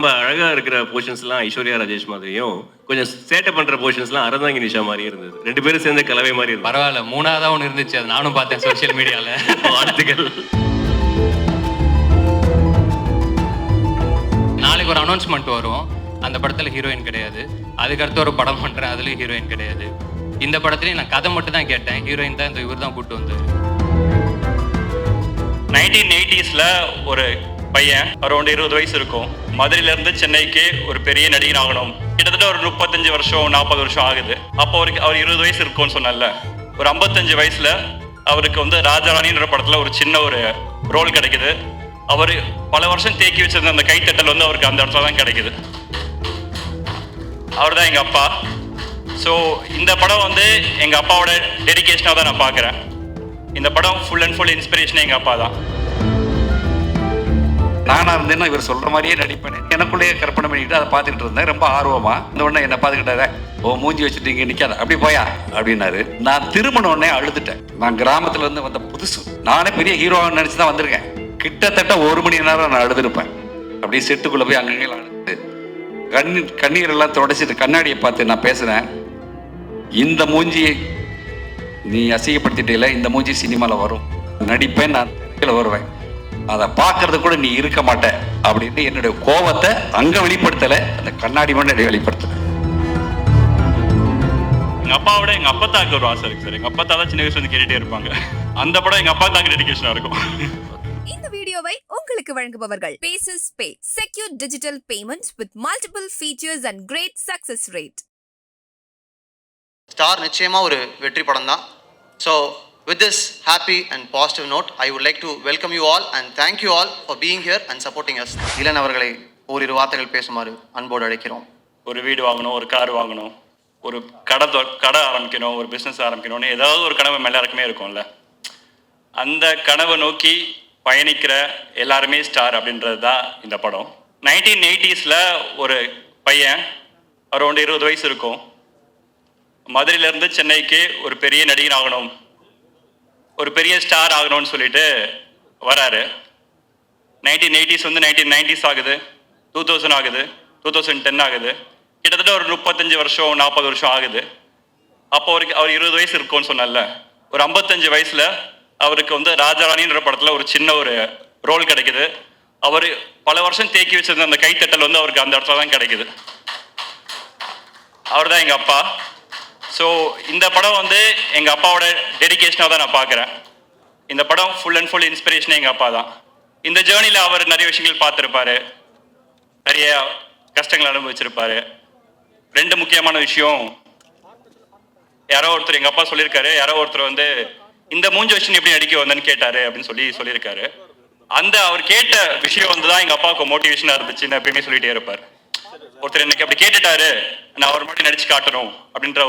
ரொம்ப அழகா இருக்கிற போர்ஷன்ஸ்லாம் ஐஸ்வர்யா ராஜேஷ் மாதிரியும், கொஞ்சம் சேட்டை பண்ற போர்ஷன்ஸ்லாம் அறந்தாங்கி நிஷா மாரியே இருந்தது. 2 பேரும் சேர்ந்த கலவை மாரி இருந்தது. பரவால்ல. 3வதா ஒண்ணு இருந்துச்சு. அது நானும் பார்த்தேன் சோசியல் மீடியால. வாழ்த்துக்கள். நாளைக்கு ஒரு அனௌன்ஸ்மென்ட் வரும். அந்த படத்துல ஹீரோயின் கிடையாது. அதுக்கு அடுத்து ஒரு படம் பண்றேன். அதுலயும் ஹீரோயின் கிடையாது. இந்த படத்துலயும் நான் கதை மட்டும் தான் கேட்டேன். ஹீரோயின் தான் இவர் தான் கூட்டு வந்தாரு. 1980ஸ்ல ஒரு பையன் அரௌண்ட் 20 வயசு இருக்கும். மதுரையில இருந்து சென்னைக்கு ஒரு பெரிய நடிகர் ஆகணும். கிட்டத்தட்ட ஒரு 35 வருஷம் 40 வருஷம் ஆகுது. அப்போ அவர் 20 வயசு இருக்கும்னு சொன்னல. ஒரு 55 வயசுல அவருக்கு வந்து ராஜாராணின்ற படத்துல ஒரு சின்ன ஒரு ரோல் கிடைக்குது. அவர் பல வருஷம் தேக்கி வச்சிருந்த அந்த கைத்தட்டல் வந்து அவருக்கு அந்த இடத்துல தான் கிடைக்குது. அவர் தான் எங்க அப்பா. ஸோ இந்த படம் வந்து எங்க அப்பாவோட டெடிகேஷனாக தான் நான் பார்க்குறேன். இந்த படம் ஃபுல் அண்ட் ஃபுல் இன்ஸ்பிரேஷன் எங்க அப்பா தான். நானா இருந்தேன்னா இவர் சொல்ற மாதிரியே நடிப்பேன். எனக்குள்ளேயே கற்பனை பண்ணிக்கிட்டு அதை பார்த்துக்கிட்டு இருந்தேன் ரொம்ப ஆர்வமா. இந்த உடனே என்ன பார்த்துக்கிட்டாரு, ஓ மூஞ்சி வச்சுட்டு இங்கே நிற்காத அப்படி போயா அப்படின்னாரு. நான் திரும்பின உடனே அழுதுட்டேன். நான் கிராமத்துல இருந்து வந்த புதுசு, நானே பெரிய ஹீரோவான்னு நினைச்சு தான் வந்திருக்கேன். கிட்டத்தட்ட 1 மணி நேரம் நான் அழுதுருப்பேன். அப்படியே செட்டுக்குள்ள போய் அங்கங்கே அழுது கண்ணீர் எல்லாம் தொடச்சிட்டு கண்ணாடியை பார்த்து நான் பேசுறேன். இந்த மூஞ்சியை நீ அசிங்கப்படுத்திட்டே, இந்த மூஞ்சி சினிமாவில் வரும், நடிப்பேன், நான் திரையில வருவேன், அதை பார்க்கறது கூட நீ இருக்க மாட்ட அப்படின்னு என்னுடைய கோபத்தை அங்க வெளிப்படுத்தல, அந்த கண்ணாடி முன்னாடி வெளிப்படுத்தல. எங்க அப்பாவோட எங்க அப்பத்தாக்கு ஒரு ஆசை இருக்கு சார். எங்க அப்பத்தா தான் சின்ன வயசுல வந்து கேட்டுட்டே இருப்பாங்க. அந்த படம் எங்க அப்பாத்தாக்கு டெடிகேஷனா இருக்கும். இந்த வீடியோவை உங்களுக்கு வழங்குபவர்கள் பேசஸ் pay, secure digital payments with multiple features and great success rate. Star நிச்சயமா ஒரு வெற்றி படம் தான். So with this happy and positive note, I would like to welcome you all and thank you all for being here and supporting us. Ilan அவர்களை ஓரிரு வார்த்தைகள் பேசுமாறு அன்போடு அழைக்கிறோம். ஒரு வீடு வாங்கணும், ஒரு கார் வாங்கணும், ஒரு கடை ஆரம்பிக்கணும், ஒரு பிஸ்னஸ் ஆரம்பிக்கணும்னு ஏதாவது ஒரு கனவு எல்லாருக்குமே இருக்கும்ல. அந்த கனவை நோக்கி பயணிக்கிற எல்லாருமே ஸ்டார் அப்படின்றது தான் இந்த படம். 1980ஸ்ல ஒரு பையன் அரௌண்ட் 20 வயசு இருக்கும். மதுரையில இருந்து சென்னைக்கு ஒரு பெரிய நடிகர் ஆகணும், ஒரு பெரிய ஸ்டார் ஆகணும்னு சொல்லிட்டு வராரு. 1980s வந்து 1990s ஆகுது, 2000 ஆகுது, 2010 ஆகுது. கிட்டத்தட்ட ஒரு 35 வருஷம் 40 வருஷம் ஆகுது. அப்போ அவர் 20 வயசு இருக்கும்னு சொன்னல. ஒரு 55 வயசுல அவருக்கு வந்து ராஜாராணின்ற படத்துல ஒரு சின்ன ஒரு ரோல் கிடைக்குது. அவர் பல வருஷம் தேக்கி வச்சிருந்த அந்த கைத்தட்டல் வந்து அவருக்கு அந்த இடத்துல தான் கிடைக்குது. அவர் தான் எங்க அப்பா. ஸோ இந்த படம் வந்து எங்கள் அப்பாவோட டெடிகேஷனாக தான் நான் பார்க்குறேன். இந்த படம் ஃபுல் அண்ட் ஃபுல் இன்ஸ்பிரேஷனே எங்கள் அப்பா தான். இந்த ஜேர்னியில் அவர் நிறைய விஷயங்கள் பார்த்துருப்பாரு, நிறைய கஷ்டங்கள் அனுபவிச்சிருப்பாரு. 2 முக்கியமான விஷயம், யாரோ ஒருத்தர் எங்கள் அப்பா சொல்லியிருக்காரு, யாரோ ஒருத்தர் வந்து இந்த மூஞ்சி வச்சு எப்படி நடிக்க வந்தேன்னு கேட்டாரு அப்படின்னு சொல்லியிருக்காரு. அந்த அவர் கேட்ட விஷயம் வந்து தான் எங்கள் அப்பாவுக்கு மோட்டிவேஷனாக இருந்துச்சுன்னு எப்பயுமே சொல்லிகிட்டே இருப்பார். ஒருத்தர் எனக்கு அப்படி கேட்டுட்டாரு, நான் அவர் மட்டும் நடிச்சு காட்டணும் அப்படின்ற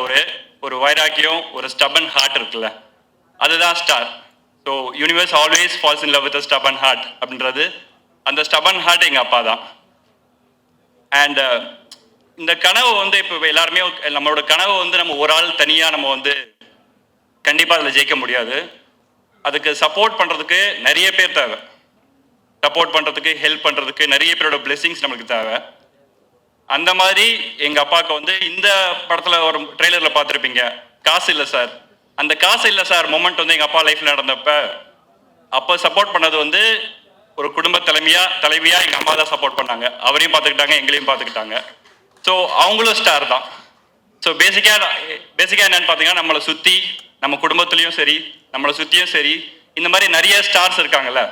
ஒரு வைராக்கியம், ஒரு ஸ்டபன் ஹார்ட் இருக்குல்ல, அதுதான் star. So universe always falls in love with stubborn heart அப்படின்றது, அந்த ஸ்டபன் ஹார்ட் எங்கள் அப்பா தான். அண்ட் இந்த கனவு வந்து இப்போ எல்லாருமே நம்மளோட கனவை வந்து நம்ம ஒரு ஆள் தனியாக நம்ம வந்து கண்டிப்பாக அதில் ஜெயிக்க முடியாது. அதுக்கு சப்போர்ட் பண்ணுறதுக்கு நிறைய பேர் தேவை. சப்போர்ட் பண்ணுறதுக்கு, ஹெல்ப் பண்ணுறதுக்கு நிறைய பேரோட பிளெஸிங்ஸ் நம்மளுக்கு தேவை. அந்த மாதிரி எங்கள் அப்பாவுக்கு வந்து இந்த படத்தில் ஒரு ட்ரெய்லரில் பார்த்துருப்பீங்க, காசு இல்லை சார். அந்த காசு இல்லை சார் மொமெண்ட் வந்து எங்கள் அப்பா லைஃப்பில் நடந்தப்ப அப்போ சப்போர்ட் பண்ணது வந்து ஒரு குடும்ப தலைவியாக எங்கள் அம்மா தான் சப்போர்ட் பண்ணாங்க. அவரையும் பார்த்துக்கிட்டாங்க, எங்களையும் பார்த்துக்கிட்டாங்க. ஸோ அவங்களும் ஸ்டார் தான். ஸோ பேசிக்காக என்னன்னு பார்த்தீங்கன்னா, நம்மளை சுற்றி நம்ம குடும்பத்துலேயும் சரி, நம்மளை சுற்றியும் சரி, இந்த மாதிரி நிறைய ஸ்டார்ஸ் இருக்காங்கல்ல,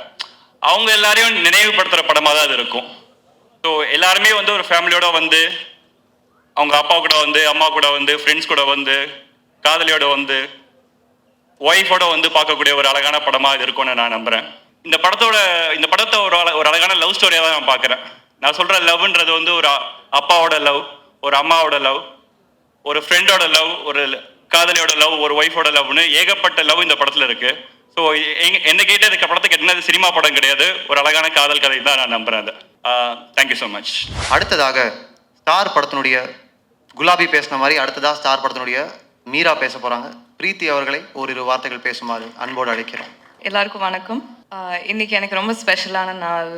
அவங்க எல்லாரையும் நினைவுபடுத்துகிற படமாக தான் அது இருக்கும். ஸோ எல்லாருமே வந்து ஒரு ஃபேமிலியோட வந்து, அவங்க அப்பா கூட வந்து, அம்மா கூட வந்து, ஃப்ரெண்ட்ஸ் கூட வந்து, காதலியோட வந்து, ஒய்ஃபோட வந்து பார்க்கக்கூடிய ஒரு அழகான படமாக இது இருக்கும்னு நான் நம்புகிறேன். இந்த படத்தை ஒரு அழகான லவ் ஸ்டோரியாக தான் நான் பார்க்குறேன். நான் சொல்கிற லவ்ன்றது வந்து ஒரு அப்பாவோட லவ், ஒரு அம்மாவோட லவ், ஒரு ஃப்ரெண்டோட லவ், ஒரு காதலியோட லவ், ஒரு ஒய்ஃபோட லவ்னு ஏகப்பட்ட லவ் இந்த படத்தில் இருக்குது. ஸோ என்ன கேட்ட இருக்க படத்துக்கு என்னது சினிமா படம் கிடையாது, ஒரு அழகான காதல் கதை தான் நான் நம்புகிறேன். அதை தேங்க்யூ ஸோ மச். அடுத்ததாக ஸ்டார் படத்தினுடைய குலாபி பேசின மாதிரி அடுத்ததாக ஸ்டார் படத்தினுடைய மீரா பேச போகிறாங்க. பிரீத்தி அவர்களை ஓரிரு வார்த்தைகள் பேசுமாறு அன்போடு அழைக்கிறோம். எல்லாருக்கும் வணக்கம். இன்னைக்கு எனக்கு ரொம்ப ஸ்பெஷலான நாள்.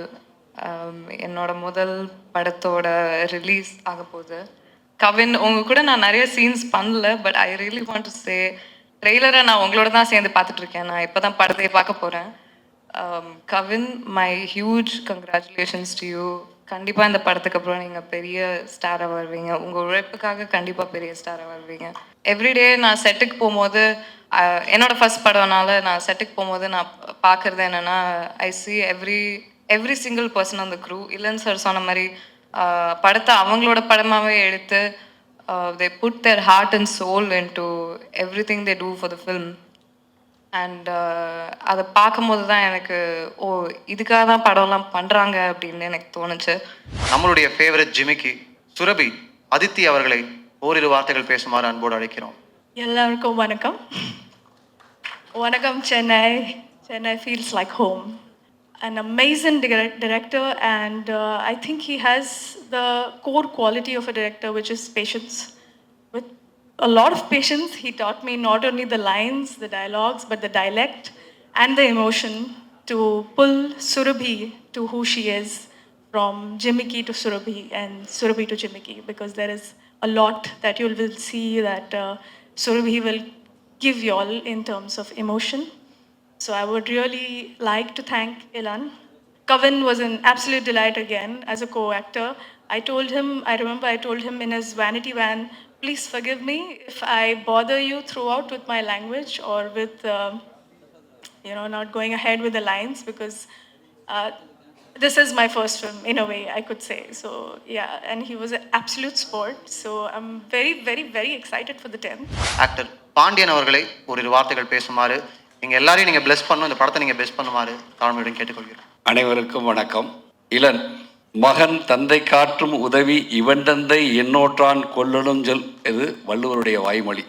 என்னோட முதல் படத்தோட ரிலீஸ் ஆக போகுது. கவின், உங்க கூட நான் நிறைய சீன்ஸ் பண்ணல, but I really want to say ட்ரெய்லரை நான் உங்களோட தான் சேர்ந்து பார்த்துட்ருக்கேன். நான் இப்போ தான் படத்தையே பார்க்க போகிறேன். Kavin, my huge congratulations to you. கண்டிப்பாக இந்த படத்துக்கு அப்புறம் நீங்கள் பெரிய ஸ்டாராக வருவீங்க. உங்கள் உழைப்புக்காக கண்டிப்பாக பெரிய ஸ்டாராக வருவீங்க. எவ்ரிடே நான் செட்டுக்கு போகும்போது, என்னோட ஃபர்ஸ்ட் படம்னால நான் செட்டுக்கு போகும்போது நான் பார்க்குறது என்னென்னா, ஐ சி எவ்ரி சிங்கிள் பர்சன் அந்த க்ரூ. இல்லைன்னு சார் சொன்ன மாதிரி படத்தை அவங்களோட படமாகவே எடுத்து they put their heart and soul into everything they do for the film. And அதை பார்க்கும்போது தான் எனக்கு இதுக்காக தான் படம்லாம் பண்ணுறாங்க அப்படின்னு எனக்கு தோணுச்சு. நம்மளுடைய ஃபேவரட் ஜிமிக்கி சுரபி அதித்தி அவர்களை ஓரிரு வார்த்தைகள் பேசுமாறு அன்போடு அழைக்கிறோம். எல்லாருக்கும் வணக்கம். வணக்கம் Chennai. Chennai feels like home. An amazing director, and I think he has the core quality of a director, which is patience. With a lot of patience, he taught me not only the lines, the dialogues, but the dialect and the emotion to pull Surabhi to who she is, from Jimiki to Surabhi and Surabhi to Jimiki, because there is a lot that you will see that Surabhi will give you all in terms of emotion. So I would really like to thank Ilan. Kavin was an absolute delight again as a co-actor. I remember I told him in his vanity van, please forgive me if I bother you throughout with my language or with, not going ahead with the lines, because this is my first film, in a way, I could say. So, yeah, and he was an absolute sport. So I'm very, very, very excited for the 10th. Actor Pandian அவர்களை ஓரிரு வார்த்தைகள் பேசுமாறு, நீங்கள் எல்லாரையும் நீங்கள் plus பண்ணணும், இந்த படத்தை நீங்கள் பெஸ்ட் பண்ணுமாறு தாழ்மையுடன் கேட்டுக்கொள்கிறேன். அனைவருக்கும் வணக்கம். இளன் மகன் தந்தை காற்றும் உதவி இவன் தந்தை என்னோற்றான் கொல்லணும் சொல், இது வள்ளுவருடைய வாய்மொழி.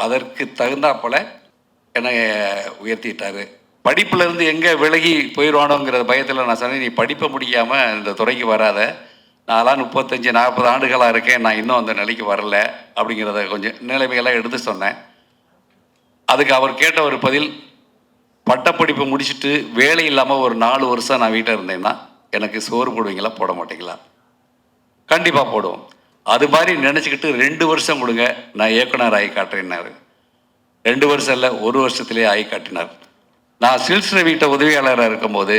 அதற்கு தகுந்தாப்போல என்னை உயர்த்திட்டாரு. படிப்புலேருந்து எங்கே விலகி போயிடுவானோங்கிற பயத்தில் நான் சொன்னேன், நீ படிப்பை முடியாமல் இந்த துறைக்கு வராத, நான்லாம் 35-40 ஆண்டுகளாக இருக்கேன், நான் இன்னும் அந்த நிலைக்கு வரல அப்படிங்கிறத கொஞ்சம் நிலைமையெல்லாம் எடுத்து சொன்னேன். அதுக்கு அவர் கேட்ட ஒரு பதில், பட்டப்படிப்பு முடிச்சுட்டு வேலை இல்லாமல் ஒரு 4 வருஷம் நான் வீட்டில் இருந்தேன்னா எனக்கு சோறு போடுவீங்களா போட மாட்டீங்களா? கண்டிப்பாக போடுவோம். அது மாதிரி நினச்சிக்கிட்டு 2 வருஷம் கொடுங்க, நான் இயக்குனர் ஆகி காட்டுறேன்னாரு. 2 வருஷம் இல்லை, 1 வருஷத்துலேயே ஆகி காட்டினார். நான் ஸ்டில்ஸ் வீட்டை உதவியாளராக இருக்கும்போது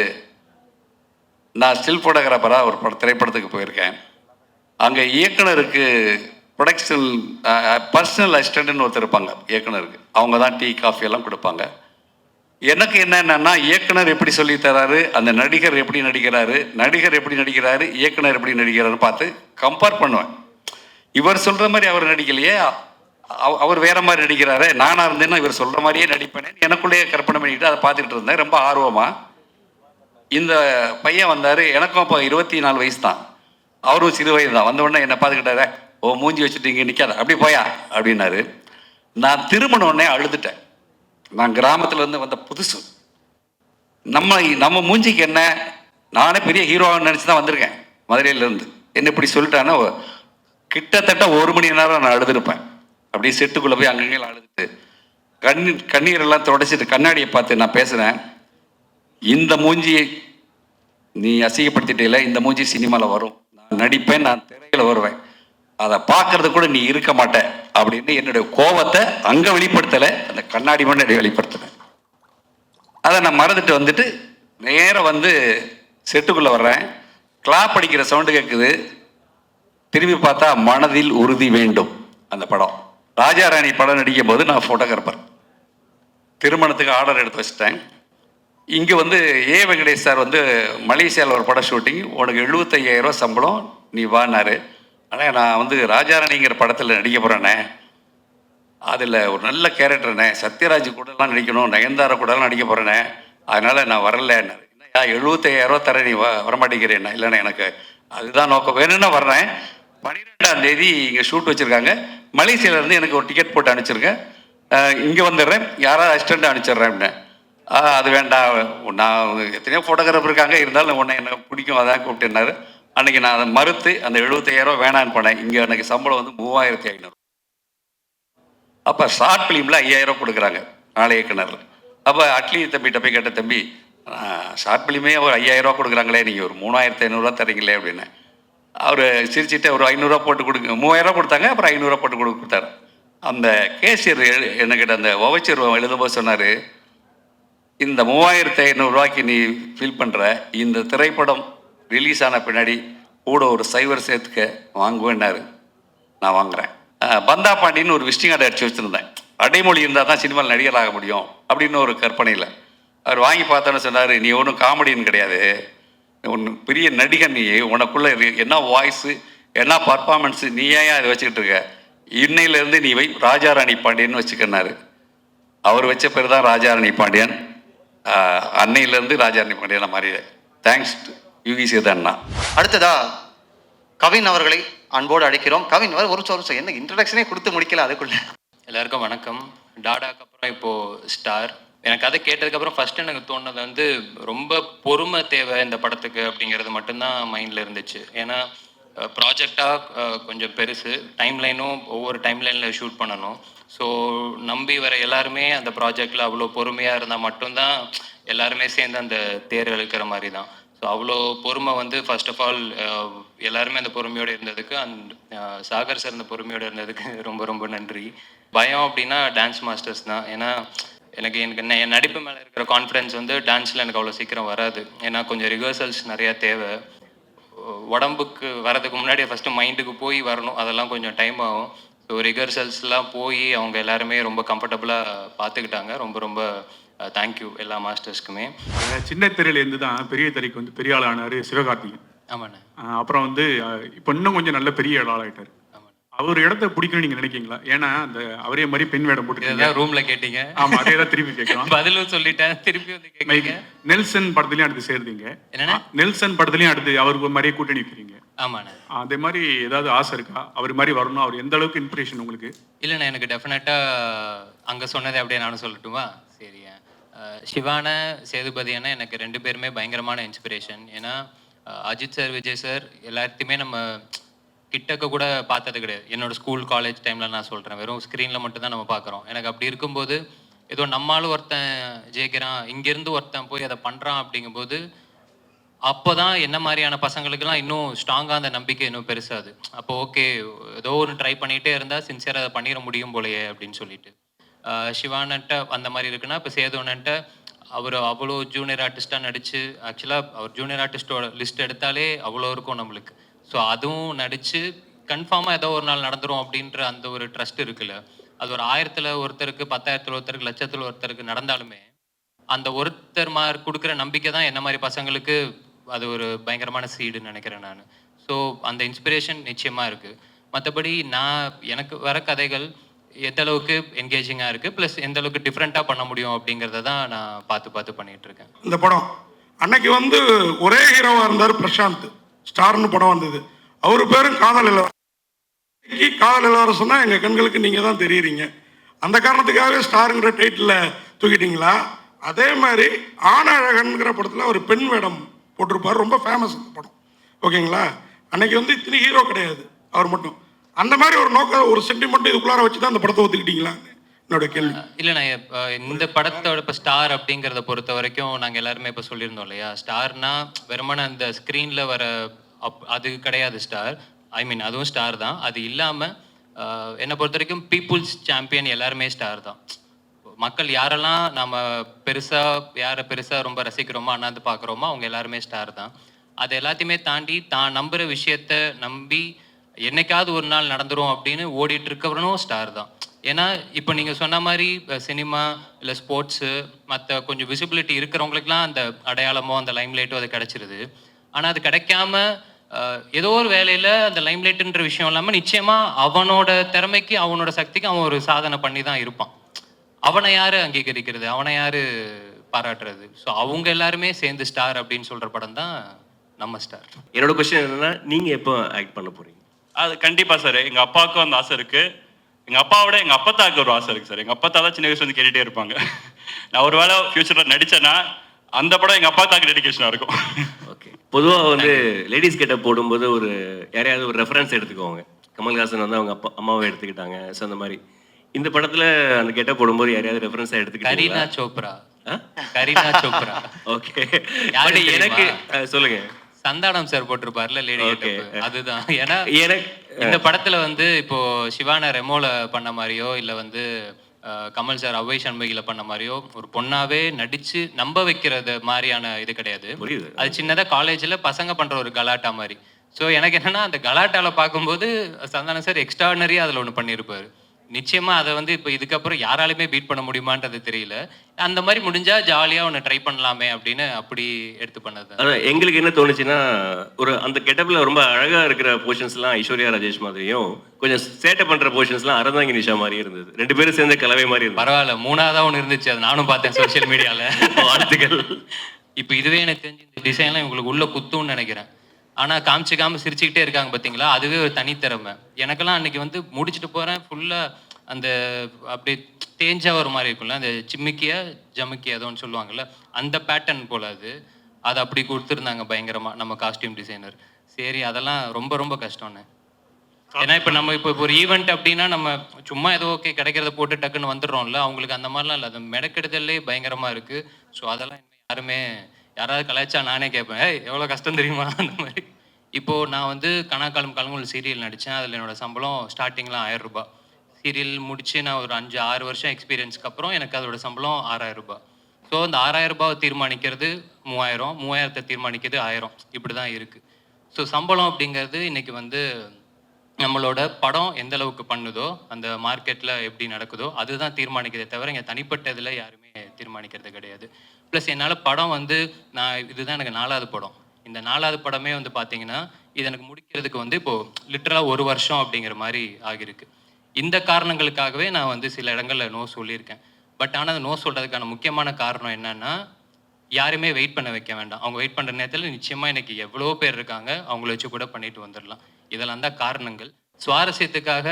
நான் ஸ்டில் ஃபோட்டோகிராஃபராக ஒரு திரைப்படத்துக்கு போயிருக்கேன். அங்கே இயக்குனருக்கு ப்ரொடக்ஷன் பர்சனல் அசிஸ்டண்ட்னு ஒருத்தர் இருப்பாங்க இயக்குனருக்கு. அவங்க தான் டீ காஃபி எல்லாம் கொடுப்பாங்க. எனக்கு என்னென்னா, இயக்குனர் எப்படி சொல்லி தராரு, அந்த நடிகர் எப்படி நடிக்கிறாரு, நடிகர் எப்படி நடிக்கிறாரு, இயக்குனர் எப்படி நடிக்கிறாருன்னு பார்த்து கம்பேர் பண்ணுவேன். இவர் சொல்கிற மாதிரி அவர் நடிக்கலையே, அவர் வேற மாதிரி நடிக்கிறாரு, நானாக இருந்தேன்னா இவர் சொல்கிற மாதிரியே நடிப்பேனே எனக்குள்ளேயே கற்பனை பண்ணிக்கிட்டு அதை பார்த்துக்கிட்டு இருந்தேன் ரொம்ப ஆர்வமாக. இந்த பையன் வந்தார், எனக்கும் அப்போ 24 வயசு தான், அவரும் சிறு வயது தான். வந்தவுடனே என்னை பார்த்துக்கிட்டாரு, ஓ மூஞ்சி வச்சுட்டு இங்கே நிற்காத, அப்படி போயா அப்படின்னாரு. நான் திரும்பினோடனே அழுதுட்டேன். நான் கிராமத்துலேருந்து வந்த புதுசு, நம்ம மூஞ்சிக்கு என்ன, நானே பெரிய ஹீரோவாக நினச்சி தான் வந்திருக்கேன் மதுரையிலேருந்து. என்ன இப்படி சொல்லிட்டான்னா கிட்டத்தட்ட 1 மணி நேரம் நான் அழுதுருப்பேன். அப்படியே செட்டுக்குள்ளே போய் அங்கங்கே அழுதுட்டு கண்ணீரெல்லாம் தொடச்சிட்டு கண்ணாடியை பார்த்து நான் பேசுகிறேன், இந்த மூஞ்சியை நீ அசிங்கப்படுத்திட்டே, இந்த மூஞ்சி சினிமாவில் வரும், நான் நடிப்பேன், நான் திரையில் வருவேன், அதை பார்க்கறது கூட நீ இருக்க மாட்ட அப்படின்னு என்னுடைய கோபத்தை அங்கே வெளிப்படுத்தலை, அந்த கண்ணாடி முன்னாடி வெளிப்படுத்தினேன். அதை நான் மறந்துட்டு வந்துட்டு நேராக வந்து செட்டுக்குள்ளே வர்றேன். கிளாப் அடிக்கிற சவுண்டு கேட்குது. திரும்பி பார்த்தா மனதில் உறுதி வேண்டும் அந்த படம். ராஜாராணி படம் நடிக்கும் போது நான் ஃபோட்டோகிராஃபர். திருமணத்துக்கு ஆர்டர் எடுத்து வச்சிட்டேன். இங்கே வந்து ஏ வெங்கடேஷ் சார் வந்து மலேசியாவில் ஒரு படம் ஷூட்டிங், உனக்கு 75,000 சம்பளம், நீ வானாரு. ஆனால் நான் வந்து ராஜாராணிங்கிற படத்தில் நடிக்க போகிறேனே, அதில் ஒரு நல்ல கேரக்டர்னே, சத்யராஜ் கூடலாம் நடிக்கணும், நயன்தாரா கூடலாம் நடிக்க போகிறேனே, அதனால் நான் வரலன்னாரு. என்னையா 75,000 தர நீ வரமாட்டேங்கிறேன்னா? இல்லைண்ணே, எனக்கு அதுதான் நோக்கம், வேணும்னா வர்றேன். 12ஆம் தேதி இங்கே ஷூட் வச்சுருக்காங்க, மலேசியாவிலேருந்து எனக்கு ஒரு டிக்கெட் போட்டு அனுப்பிச்சிருக்கேன், இங்கே வந்துடுறேன், யாராவது அசிஸ்டண்ட்டு அனுப்பிச்சிட்றேன் அப்படின்னேன். அது வேண்டாம், நான் எத்தனையோ ஃபோட்டோகிராஃபர் இருக்காங்க, இருந்தாலும் உன்னை எனக்கு பிடிக்கும், அதான் கூப்பிட்டேன்னாரு. அன்றைக்கி நான் அதை மறுத்து அந்த 75,000 வேணான்னு போனேன். இங்கே எனக்கு சம்பளம் வந்து 3,500. அப்போ ஷார்ட் ஃபிலிமில் 5,000 கொடுக்குறாங்க நாளை இயக்குனரில். அப்போ அட்லி தம்பிகிட்ட போய் கேட்ட, தம்பி ஷார்ட் ஃபிலிமே ஒரு 5000 ரூபா கொடுக்குறாங்களே, நீங்கள் ஒரு 3500 தரீங்களே அப்படின்னு. அவர் சிரிச்சிட்டு ஒரு 500 போட்டு கொடுங்க, 3000 கொடுத்தாங்க, அப்புறம் 500 போட்டு கொடுத்தாரு. அந்த கேஷியர் என்கிட்ட அந்த வவுச்சர் எழுதும்போது சொன்னார், இந்த 3500 நீ ஃபீல் பண்ணுற இந்த திரைப்படம் ரிலீஸ் ஆன பின்னாடி கூட ஒரு சைவர் சேர்த்துக்க வாங்குவேன்னாரு. நான் வாங்குகிறேன். பந்தா பாண்டின்னு ஒரு விசிட்டிங் கார்டு அடிச்சு வச்சுருந்தேன். அடைமொழி இருந்தால் தான் சினிமாவில் நடிகர் ஆக முடியும் அப்படின்னு ஒரு கற்பனையில். அவர் வாங்கி பார்த்தோன்னு சொன்னார், நீ ஒன்றும் காமெடின்னு கிடையாது, ஒன்று பெரிய நடிகன், நீ உனக்குள்ளே என்ன வாய்ஸு என்ன பர்ஃபார்மன்ஸு, நீ ஏன் அதை வச்சுக்கிட்டு இருக்க, இன்னையிலேருந்து நீ வை ராஜாராணி பாண்டியன் வச்சுக்கன்னாரு. அவர் வச்ச பேர் தான் ராஜாராணி பாண்டியன். அன்னையிலேருந்து ராஜாராணி பாண்டியன் மாதிரி. தேங்க்ஸ் யுகி சேதண்ணா. அடுத்ததா கவின் அவர்களை அன்போடு அழைக்கிறோம். கவின் ஒரு சொல்ல என்ன இன்ட்ரடக்ஷனே கொடுத்து முடிக்கல அதுக்குள்ள. எல்லாருக்கும் வணக்கம். டாடாக்கு அப்புறம் இப்போது ஸ்டார். எனக்கு கதை கேட்டதுக்கப்புறம் ஃபஸ்ட்டு எனக்கு தோணுது வந்து ரொம்ப பொறுமை தேவை இந்த படத்துக்கு அப்படிங்கிறது மட்டும்தான் மைண்டில் இருந்துச்சு. ஏன்னா ப்ராஜெக்டாக கொஞ்சம் பெருசு, டைம்லைனும் ஒவ்வொரு டைம்லைனில் ஷூட் பண்ணணும். ஸோ நம்பி வர எல்லாருமே அந்த ப்ராஜெக்டில் அவ்வளோ பொறுமையாக இருந்தால் மட்டும்தான் எல்லாருமே சேர்ந்து அந்த தேர் இழுக்கிற மாதிரி தான். ஸோ அவ்வளோ பொறுமை வந்து ஃபர்ஸ்ட் ஆஃப் ஆல் எல்லாருமே அந்த பொறுமையோடு இருந்ததுக்கு, அண்ட் சாகர் சார் அந்த பொறுமையோடு இருந்ததுக்கு ரொம்ப ரொம்ப நன்றி. பயம் அப்படின்னா டான்ஸ் மாஸ்டர்ஸ் தான். ஏன்னா எனக்கு என் நடிப்பு மேலே இருக்கிற கான்ஃபிடென்ஸ் வந்து டான்ஸில் எனக்கு அவ்வளோ சீக்கிரம் வராது. ஏன்னா கொஞ்சம் ரிஹர்சல்ஸ் நிறையா தேவை. உடம்புக்கு வரதுக்கு முன்னாடி ஃபஸ்ட்டு மைண்டுக்கு போய் வரணும், அதெல்லாம் கொஞ்சம் டைம் ஆகும். ஸோ ரிஹர்சல்ஸ்லாம் போய் அவங்க எல்லாருமே ரொம்ப கம்ஃபர்டபுளாக பார்த்துக்கிட்டாங்க. ரொம்ப ரொம்ப தேங்க்யூ எல்லா மாஸ்டர்ஸ்க்குமே. சின்ன திரையிலேருந்து தான் பெரிய திரைக்கு வந்து பெரிய ஆள் ஆனார் சிவகார்த்திகேயன். ஆமாண்ணே. அப்புறம் வந்து இப்போ இன்னும் கொஞ்சம் நல்ல பெரிய ஆள் ஆகிட்டார். அவர் இடத்த பிடிக்கணும்னு நீங்கள் நினைக்கிங்களா? ஏன்னா அந்த அவரே மாதிரி பெண் வேடம் போட்டு ரூமில் கேட்டீங்க. ஆமாம், அதே தான் திருப்பி கேட்கலாம். பதிலும் சொல்லிட்டேன், திருப்பி வந்து கேட்குறீங்க. நெல்சன் படத்துலையும் அடுத்து சேர்ந்தீங்க. என்னன்னா நெல்சன் படத்துலையும் அடுத்து அவருக்கு மாதிரியே கூட்டணி வைக்கிறீங்க. ஆமாண்ணே. அதே மாதிரி ஏதாவது ஆசை இருக்கா அவர் மாதிரி வரணும்? அவர் எந்த அளவுக்கு இன்ஸ்பிரேஷன் உங்களுக்கு? இல்லைண்ணே, எனக்கு டெஃபினட்டாக அங்கே சொன்னதே அப்படியே நானும் சொல்லட்டுமா? சரியா. சிவான சேதுபதி அண்ணா எனக்கு 2 பேருமே பயங்கரமான இன்ஸ்பிரேஷன். ஏன்னா அஜித் சார், விஜய் சார் எல்லாத்தையுமே நம்ம கிட்டக்க கூட பார்த்தது கிடையாது. என்னோட ஸ்கூல் காலேஜ் டைமில் நான் சொல்கிறேன், வெறும் ஸ்க்ரீனில் மட்டும்தான் நம்ம பார்க்குறோம். எனக்கு அப்படி இருக்கும்போது ஏதோ நம்மளாலும் ஒருத்தன் ஜெயிக்கிறான், இங்கேருந்து ஒருத்தன் போய் அதை பண்ணுறான் அப்படிங்கும்போது அப்போ தான் என்ன மாதிரியான பசங்களுக்கெல்லாம் இன்னும் ஸ்ட்ராங்காக அந்த நம்பிக்கை இன்னும் பெருசாது. அப்போ ஓகே, ஏதோ ஒன்று ட்ரை பண்ணிகிட்டே இருந்தால் சின்சியராக அதை பண்ணிட முடியும் போலையே அப்படின்னு சொல்லிட்டு. சிவானன்ட்ட அந்த மாதிரி இருக்குன்னா, இப்போ சேதுவனன்ட்ட அவர் அவ்வளோ ஜூனியர் ஆர்டிஸ்ட்டாக நடித்து, ஆக்சுவலாக அவர் ஜூனியர் ஆர்டிஸ்ட்டோட லிஸ்ட் எடுத்தாலே அவ்வளோ இருக்கும் நம்மளுக்கு. ஸோ அதுவும் நடித்து கன்ஃபார்மாக ஏதோ ஒரு நாள் நடந்துரும் அப்படின்ற அந்த ஒரு ட்ரஸ்ட் இருக்குல்ல, அது ஒரு 1000ல் ஒருத்தருக்கு, 10,000ல் ஒருத்தருக்கு, லட்சத்தில் ஒருத்தருக்கு நடந்தாலுமே அந்த ஒருத்தர் மாதிரி கொடுக்குற நம்பிக்கை தான் என்ன மாதிரி பசங்களுக்கு அது ஒரு பயங்கரமான சீடுன்னு நினைக்கிறேன் நான். ஸோ அந்த இன்ஸ்பிரேஷன் நிச்சயமாக இருக்குது. மற்றபடி எனக்கு வர கதைகள் எந்த அளவுக்கு என்கேஜிங்காக இருக்குது, ப்ளஸ் எந்த அளவுக்கு டிஃப்ரெண்ட்டாக பண்ண முடியும் அப்படிங்கிறத தான் நான் பார்த்து பண்ணிகிட்டு இருக்கேன். இந்த படம் அன்னைக்கு வந்து ஒரே ஹீரோவாக இருந்தார் பிரசாந்த். ஸ்டார்னு படம் வந்தது, அவர் பேரும் காதல் இளவரசி. காதல் இளவரசன்னா எங்கள் கண்களுக்கு நீங்கள் தான் தெரியுறீங்க. அந்த காரணத்துக்காகவே ஸ்டாருங்கிற டைட்டில் தூக்கிட்டீங்களா? அதே மாதிரி ஆணழகன்கிற படத்தில் ஒரு பெண் வேடம் போட்டிருப்பார், ரொம்ப ஃபேமஸ் அந்த படம். ஓகேங்களா? அன்னைக்கு வந்து இத்தனை ஹீரோ கிடையாது, அவர் மட்டும். அந்த மாதிரி ஒரு நோக்கம், ஒரு சென்டிமெண்ட் இதுக்குள்ளார வச்சு தான் அந்த படத்தை ஒத்துக்கிட்டீங்களா? என்னோட கேள்வி. இல்லைண்ணா, இந்த படத்தோட இப்போ ஸ்டார் அப்படிங்கிறத பொறுத்த வரைக்கும் நாங்கள் எல்லாருமே இப்போ சொல்லியிருந்தோம் இல்லையா, ஸ்டார்னா வெறுமனே அந்த ஸ்க்ரீனில் வர அது கிடையாது ஸ்டார். ஐ மீன் அதுவும் ஸ்டார் தான். அது இல்லாமல் என்னை பொறுத்த வரைக்கும் பீப்புள்ஸ் சாம்பியன் எல்லாருமே ஸ்டார் தான். மக்கள் யாரெல்லாம் நம்ம யாரை பெருசாக ரொம்ப ரசிக்கிறோமோ, அண்ணாந்து பார்க்குறோமோ, அவங்க எல்லாருமே ஸ்டார் தான். அது எல்லாத்தையுமே தாண்டி தான் நம்புகிற விஷயத்த நம்பி என்னைக்காவது ஒரு நாள் நடந்துரும் அப்படின்னு ஓடிட்டு இருக்கவனும் ஸ்டார் தான். ஏன்னா இப்போ நீங்கள் சொன்ன மாதிரி சினிமா இல்லை ஸ்போர்ட்ஸு மற்ற கொஞ்சம் விசிபிலிட்டி இருக்கிறவங்களுக்குலாம் அந்த அடையாளமோ அந்த லைம்லைட்டோ அது கிடச்சிருது. ஆனால் அது கிடைக்காம ஏதோ ஒரு வேலையில் அந்த லைம்லைட்டுன்ற விஷயம் இல்லாமல் நிச்சயமாக அவனோட திறமைக்கு அவனோட சக்திக்கு அவன் ஒரு சாதனை பண்ணி தான் இருப்பான். அவனை யார் அங்கீகரிக்கிறது, அவனை யார் பாராட்டுறது? ஸோ அவங்க எல்லாருமே சேர்ந்து ஸ்டார் அப்படின்னு சொல்கிற படம் தான் நம்ம ஸ்டார். என்னோட கொஸ்டின் என்னன்னா, நீங்கள் எப்போ ஆக்ட் பண்ண போகிறீங்க? அது கண்டிப்பாக சார், எங்கள் அப்பாவுக்கும் அந்த ஆசை இருக்குது. எங்கள் அப்பாவோட எங்கள் அப்பத்தாவுக்கு ஒரு ஆசை இருக்குது சார். எங்கள் அப்பத்தா தான் சின்ன வயசு வந்து கேட்டுகிட்டே இருப்பாங்க. நான் ஒரு வேளை ஃப்யூச்சரில் நடித்தேன்னா அந்த படம் எங்கள் அப்பாத்தாக்கு டெடிகேஷனாக இருக்கும். ஓகே. பொதுவாக வந்து லேடிஸ் கிட்ட போடும்போது ஒரு யாரையாவது ஒரு ரெஃபரன்ஸ் எடுத்துக்குவாங்க. கமல்ஹாசன் வந்து அவங்க அம்மாவை எடுத்துக்கிட்டாங்க. ஸோ அந்த மாதிரி இந்த படத்தில் அந்த கெட்ட போடும்போது யாரையாவது ரெஃபரன்ஸாக எடுத்துக்கிட்டாங்க? கரீனா சோப்ரா. கரீனா சோப்ரா. ஓகே. யாரு பட் எனக்கு தெரியுமா? சொல்லுங்க. சந்தானம் சார் போட்டிருப்பார்ல லேடி Okay. கெட்டப், அதுதான். ஏன்னா எனக்கு இந்த படத்துல வந்து இப்போ சிவான ரெமோல பண்ண மாதிரியோ இல்ல வந்து கமல் சார் அவ்வை சண்முகில பண்ண மாதிரியோ ஒரு பொண்ணாவே நடிச்சு நம்ப வைக்கிறது மாதிரியான இது கிடையாது. புரியுது. அது சின்னதா காலேஜ்ல பசங்க பண்ற ஒரு கலாட்டா மாதிரி. ஸோ எனக்கு என்னன்னா அந்த கலாட்டால பார்க்கும்போது சந்தானம் சார் எக்ஸ்ட்ரானரியா அதுல ஒன்று பண்ணியிருப்பாரு. நிச்சயமா அதை வந்து இப்போ இதுக்கப்புறம் யாராலுமே பீட் பண்ண முடியுமான்றது தெரியல. அந்த மாதிரி முடிஞ்சா ஜாலியா ஒன்று ட்ரை பண்ணலாமே அப்படின்னு அப்படி எடுத்து பண்ணது. அதான் எங்களுக்கு என்ன தோணுச்சுன்னா, ஒரு அந்த கெட்டப்ல ரொம்ப அழகா இருக்கிற போர்ஷன்ஸ்லாம் ஐஸ்வர்யா ராஜேஷ் மாதிரியும், கொஞ்சம் சேட்டை பண்ற போர்ஷன்ஸ்லாம் அறந்தாங்கி நிஷா மாதிரி இருந்தது. 2 பேரும் சேர்ந்த கலவை மாதிரி இருந்தது. பரவாயில்ல, 3ஆவதா ஒன்று இருந்துச்சு, அது நானும் பார்த்தேன் சோஷியல் மீடியால. வாழ்த்துக்கள். இப்போ இதுவே எனக்கு தெரிஞ்சு இந்த டிசைன்லாம் இவங்களுக்கு உள்ள குத்தும்னு நினைக்கிறேன். ஆனால் காமிச்சிக்காம சிரிச்சுக்கிட்டே இருக்காங்க பார்த்தீங்களா, அதுவே ஒரு தனித்திறமை. எனக்கெல்லாம் அன்னைக்கு வந்து முடிச்சுட்டு போகிறேன் ஃபுல்லாக அந்த அப்படியே தேஞ்சா ஒரு மாதிரி இருக்கும்ல, அந்த சிம்மிக்கியா ஜமுக்கியா ஏதோன்னு சொல்லுவாங்கல்ல, அந்த பேட்டர்ன் போல் அது அப்படி கொடுத்துருந்தாங்க பயங்கரமாக நம்ம காஸ்டியூம் டிசைனர். சரி, அதெல்லாம் ரொம்ப ரொம்ப கஷ்டம்னு. ஏன்னா இப்போ நம்ம இப்போ ஒரு ஈவெண்ட் அப்படின்னா நம்ம சும்மா ஏதோ ஓகே கிடைக்கிறத போட்டு டக்குன்னு வந்துடுறோம்ல, அவங்களுக்கு அந்த மாதிரிலாம் இல்லை, அது மெனக்கெடுதல்லே பயங்கரமாக இருக்குது. ஸோ அதெல்லாம் யாருமே யாராவது கலாய்ச்சா நானே கேட்பேன், எவ்வளோ கஷ்டம் தெரியுமா அந்த மாதிரி. இப்போது நான் வந்து கனாக்காலம் கலங்குள் சீரியல் நடித்தேன். அதில் என்னோடய சம்பளம் ஸ்டார்டிங்லாம் 1000 ரூபாய். சீரியல் முடித்து நான் ஒரு 5-6 வருஷம் எக்ஸ்பீரியன்ஸ்க்கு அப்புறம் எனக்கு அதோட சம்பளம் 6000 ரூபாய். ஸோ அந்த 6000 ரூபாவை தீர்மானிக்கிறது 3000, 3000 தீர்மானிக்கிறது 1000, இப்படி தான் இருக்குது. ஸோ சம்பளம் அப்படிங்கிறது இன்றைக்கி வந்து நம்மளோட படம் எந்த அளவுக்கு பண்ணுதோ, அந்த மார்க்கெட்டில் எப்படி நடக்குதோ அதுதான் தீர்மானிக்கிறதே தவிர இங்கே தனிப்பட்ட இதில் யாருமே தீர்மானிக்கிறது கிடையாது. ப்ளஸ் என்னால் படம் வந்து இதுதான் எனக்கு 4வது படம். இந்த 4வது படமே வந்து பார்த்தீங்கன்னா இது எனக்கு முடிக்கிறதுக்கு வந்து இப்போது லிட்டரலாக 1 வருஷம் அப்படிங்கிற மாதிரி ஆகியிருக்கு. இந்த காரணங்களுக்காகவே நான் வந்து சில இடங்களில் நோ சொல்லியிருக்கேன். பட் ஆனால் நோ சொல்கிறதுக்கான முக்கியமான காரணம் என்னன்னா, யாருமே வெயிட் பண்ண வைக்க வேண்டாம். அவங்க வெயிட் பண்ணுற நேரத்தில் நிச்சயமாக எனக்கு எவ்வளோ பேர் இருக்காங்க, அவங்கள வச்சு கூட பண்ணிட்டு வந்துடலாம். இதெல்லாம் தான் காரணங்கள். சுவாரஸ்யத்துக்காக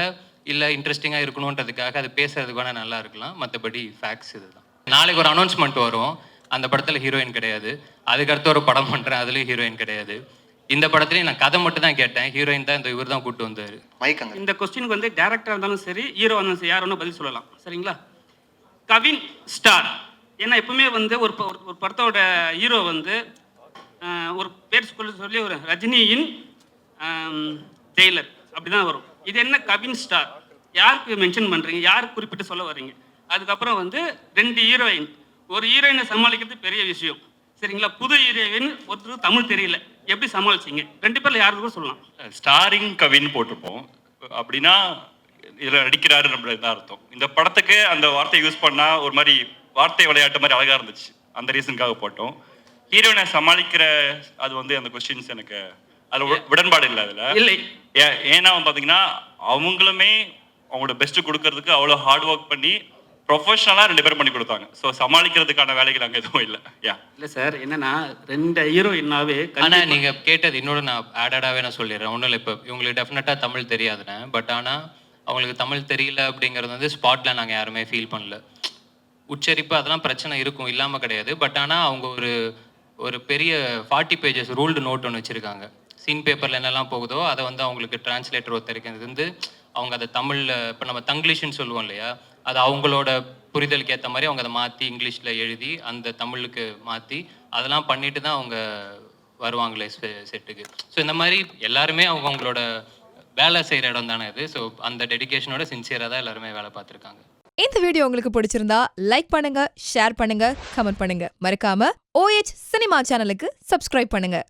இல்லை இன்ட்ரெஸ்டிங்காக இருக்கணுன்றதுக்காக அது பேசுறதுக்கு வேணால் நல்லா இருக்கலாம், மற்றபடி ஃபேக்ட்ஸ் இதுதான். நாளைக்கு ஒரு அனௌன்ஸ்மெண்ட் வரும், அந்த படத்தில் ஹீரோயின் கிடையாது. அதுக்கடுத்து ஒரு படம் பண்ணுறேன், அதுலேயும் ஹீரோயின் கிடையாது. இந்த படத்துலேயும் நான் கதை மட்டும் தான் கேட்டேன், ஹீரோயின் தான் இவர் தான் கூப்பிட்டு வந்தார். மைக்கங்க. இந்த கொஸ்டினுக்கு வந்து டேரக்டராக இருந்தாலும் சரி, ஹீரோ இருந்தாலும் சரி, யார் ஒன்றும் பதில் சொல்லலாம், சரிங்களா? கவின் ஸ்டார். ஏன்னா எப்பவுமே வந்து ஒரு படத்தோட ஹீரோ வந்து ஒரு பேர் சொல்லி ஒரு ரஜினியின் டெய்லர் அப்படி தான் வரும். இது என்ன கவின் ஸ்டார், யாருக்கு மென்ஷன் பண்ணுறீங்க, யாருக்கு குறிப்பிட்டு சொல்ல வர்றீங்க? அதுக்கப்புறம் வந்து 2 ஹீரோயின், ஒரு ஹீரோயினை சமாளிக்கிறது பெரிய விஷயம், சரிங்களா? புது ஹீரோயின், ஒருத்தருக்கு தமிழ் தெரியல, எப்படி சமாளிச்சிங்க? 2 பேரில் யாருக்கு கூட சொல்லலாம். ஸ்டாரிங் கவின் போட்டிருப்போம் அப்படின்னா இதில் நடிக்கிறாரு நம்மளுக்கு தான் அர்த்தம். இந்த படத்துக்கு அந்த வார்த்தை யூஸ் பண்ணால் ஒரு மாதிரி வார்த்தை விளையாட்டு மாதிரி அழகாக இருந்துச்சு, அந்த ரீசனுக்காக போட்டோம். ஹீரோயினை சமாளிக்கிற அது வந்து அந்த கொஸ்டின்ஸ் எனக்கு அதில் உடன்பாடு இல்லை. அதில் இல்லை, ஏன்னா பார்த்தீங்கன்னா அவங்களுமே அவங்களோட பெஸ்ட்டு கொடுக்கறதுக்கு அவ்வளோ ஹார்ட் ஒர்க் பண்ணி ப்ரொஃபஷனலாக 2 பேரும் பண்ணி கொடுத்தாங்க. ஸோ சமாளிக்கிறதுக்கான வேலைகள் அங்கே எதுவும் இல்லை. இல்லை சார், என்னன்னா 2 ஹீரோயின்னாவே. ஆனால் நீங்கள் கேட்டது இன்னொரு நான் ஆடடாகவே நான் சொல்லிடுறேன். ஒன்றும் இல்லை, இப்போ இவங்களுக்கு டெஃபினட்டாக தமிழ் தெரியாதுண்ணே. பட் ஆனால் அவங்களுக்கு தமிழ் தெரியல அப்படிங்கிறது வந்து ஸ்பாட்டில் நாங்கள் யாருமே ஃபீல் பண்ணல. உச்சரிப்பு அதெல்லாம் பிரச்சனை இருக்கும், இல்லாமல் கிடையாது. பட் ஆனால் அவங்க ஒரு பெரிய 40 pages ரூல்டு நோட் ஒன்று வச்சுருக்காங்க. சீன் பேப்பரில் என்னெல்லாம் போகுதோ அதை வந்து அவங்களுக்கு டிரான்ஸ்லேட்டர் ஒருத்தருக்கு வந்து அவங்க அதை தமிழில், இப்போ நம்ம தங்கிலீஷ்னு சொல்லுவோம் இல்லையா, அது அவங்களோட புரிதலுக்கு ஏற்ற மாதிரி அவங்க அதை மாற்றி இங்கிலீஷில் எழுதி அந்த தமிழுக்கு மாற்றி அதெல்லாம் பண்ணிட்டு தான் அவங்க வருவாங்களே செட்டுக்கு. ஸோ இந்த மாதிரி எல்லாருமே அவங்களோட வேலை செய்கிற இடம் தானே இது. ஸோ அந்த டெடிகேஷனோட சின்சியராக தான் எல்லாருமே வேலை பார்த்துருக்காங்க. இந்த வீடியோ உங்களுக்கு பிடிச்சிருந்தா லைக் பண்ணுங்க, ஷேர் பண்ணுங்க, கமெண்ட் பண்ணுங்க. மறக்காம OH சினிமா சேனலுக்கு சப்ஸ்கிரைப் பண்ணுங்க.